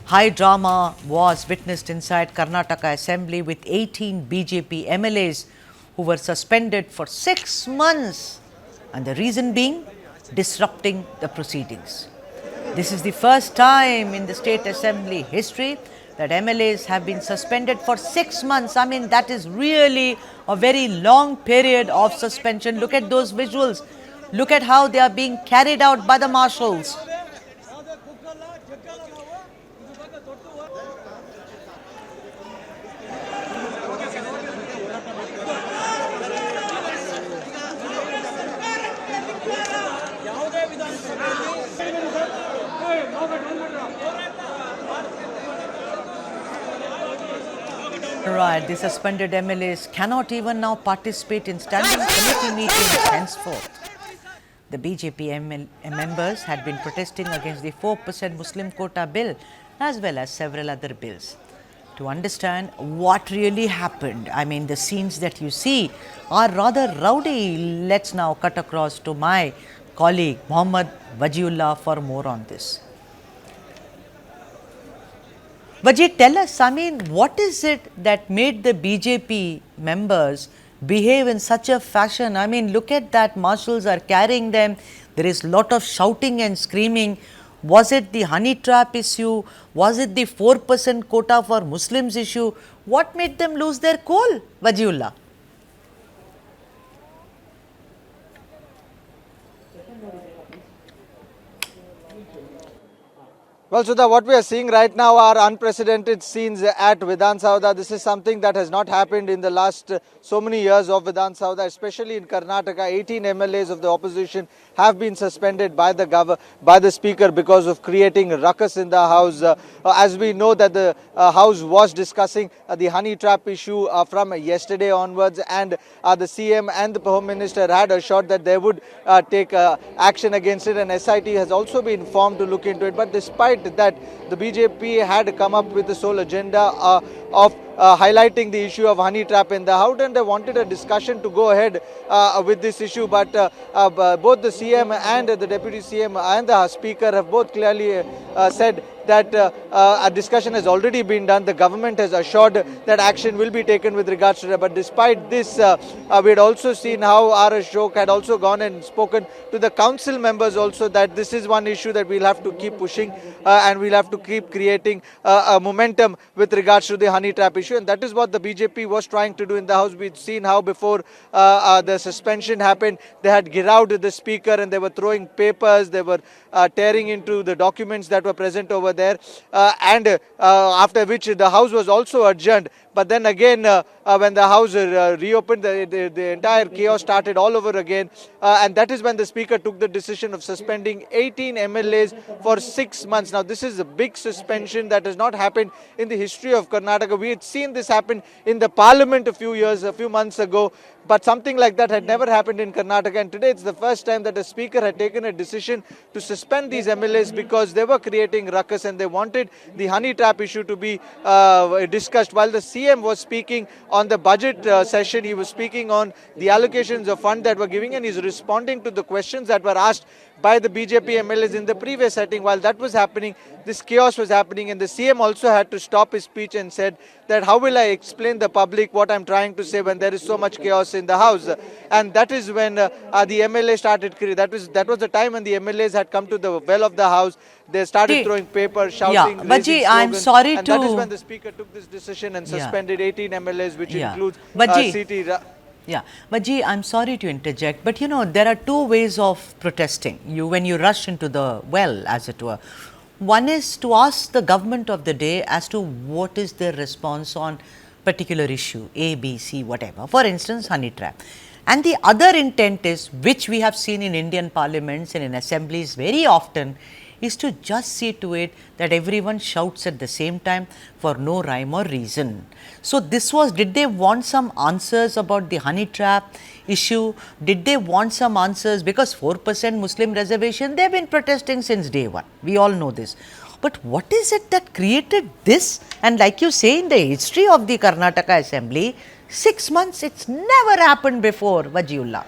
High drama was witnessed inside Karnataka Assembly with 18 BJP MLAs who were suspended for 6 months, and the reason being disrupting the proceedings. This is the first time in the State Assembly history that MLAs have been suspended for 6 months. I mean, that is really a very long period of suspension. Look at those visuals. Look at how they are being carried out by the marshals. Right, the suspended MLAs cannot even now participate in standing committee meetings henceforth. The BJP members had been protesting against the 4% Muslim quota bill as well as several other bills. To understand what really happened, I mean, the scenes that you see are rather rowdy. Let's now cut across to my colleague Mohammad Wajiullah for more on this. Vajit, tell us, I mean, what is it that made the BJP members behave in such a fashion? I mean, look at that, marshals are carrying them, there is a lot of shouting and screaming. Was it the honey trap issue? Was it the 4% quota for Muslims issue? What made them lose their cool, Wajiullah? Well, Sudha, what we are seeing right now are unprecedented scenes at Vidhan Sabha. This is something that has not happened in the last so many years of Vidhan Sabha, especially in Karnataka. 18 MLAs of the opposition have been suspended by the Speaker because of creating ruckus in the House. As we know that the House was discussing the honey trap issue from yesterday onwards, and the CM and the Home Minister had assured that they would take action against it, and SIT has also been formed to look into it. But despite that, the BJP had come up with the sole agenda of highlighting the issue of honey trap in the House, and they wanted a discussion to go ahead with this issue. But both the CM and the Deputy CM and the Speaker have both clearly said that a discussion has already been done. The government has assured that action will be taken with regards to that. But despite this, we had also seen how R.S. Shok had also gone and spoken to the council members also that this is one issue that we'll have to keep pushing and we'll have to keep creating a momentum with regards to the honey trap issue. And that is what the BJP was trying to do in the House. We've seen how before the suspension happened, they had girouted the Speaker and they were throwing papers, they were tearing into the documents that were present over there, and after which the House was also adjourned. But then again, when the House reopened, the entire chaos started all over again. And that is when the Speaker took the decision of suspending 18 MLAs for 6 months. Now, this is a big suspension that has not happened in the history of Karnataka. We had seen this happen in the Parliament a few months ago. But something like that had never happened in Karnataka. And today it's the first time that a Speaker had taken a decision to suspend these MLAs because they were creating ruckus and they wanted the honey trap issue to be discussed. While the CM was speaking on the budget session, he was speaking on the allocations of fund that were giving, and he's responding to the questions that were asked by the BJP MLAs in the previous setting. While that was happening, this chaos was happening, and the CM also had to stop his speech and said that how will I explain the public what I'm trying to say when there is so much chaos in the House. And that is when the MLA started, that was the time when the MLAs had come to the well of the House. They started throwing paper, shouting, raising slogans, I'm sorry and that is when the Speaker took this decision and suspended 18 MLAs, which includes CT. Yeah, but I'm sorry to interject, but you know, there are two ways of protesting. When you rush into the well, as it were. One is to ask the government of the day as to what is their response on particular issue, A, B, C, whatever. For instance, honey trap. And the other intent is, which we have seen in Indian parliaments and in assemblies very often, is to just see to it that everyone shouts at the same time for no rhyme or reason. So this was, did they want some answers about the honey trap issue? Did they want some answers? Because 4% Muslim reservation, they have been protesting since day one. We all know this. But what is it that created this? And like you say, in the history of the Karnataka Assembly, 6 months, it's never happened before, Wajiullah.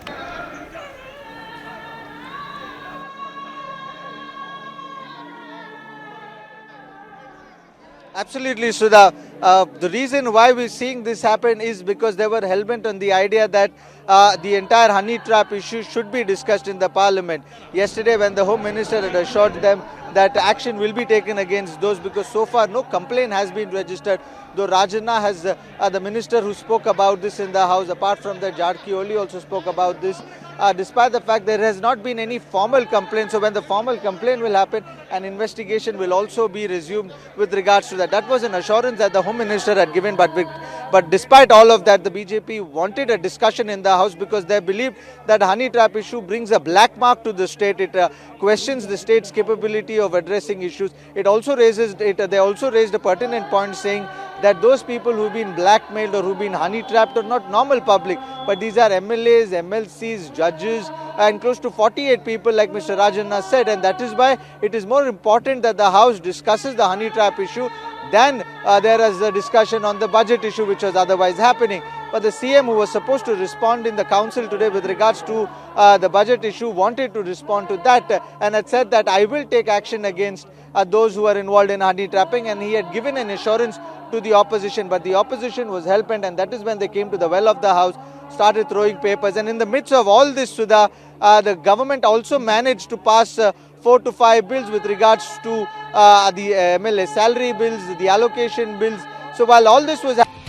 Absolutely, Sudha. The reason why we're seeing this happen is because they were hell-bent on the idea that the entire honey trap issue should be discussed in the parliament. Yesterday, when the Home Minister had assured them that action will be taken against those, because so far no complaint has been registered, though Rajanna has, the minister who spoke about this in the House, apart from that, Jarkioli also spoke about this. Despite the fact there has not been any formal complaint. So when the formal complaint will happen, an investigation will also be resumed with regards to that. That was an assurance that the Home Minister had given, but despite all of that, the BJP wanted a discussion in the House because they believed that honey trap issue brings a black mark to the state. It questions the state's capability of addressing issues. They also raised a pertinent point saying that those people who've been blackmailed or who've been honey trapped are not normal public, but these are MLAs, MLCs, judges, and close to 48 people, like Mr. Rajanna said, and that is why it is more important that the House discusses the honey trap issue than there is a discussion on the budget issue, which was otherwise happening. But the CM, who was supposed to respond in the council today with regards to the budget issue, wanted to respond to that and had said that I will take action against those who are involved in honey trapping, and he had given an assurance to the opposition, but the opposition was hell-bent, and that is when they came to the well of the House, started throwing papers. And in the midst of all this, Sudha, the government also managed to pass 4 to 5 bills with regards to the MLA salary bills, the allocation bills. So while all this was happening,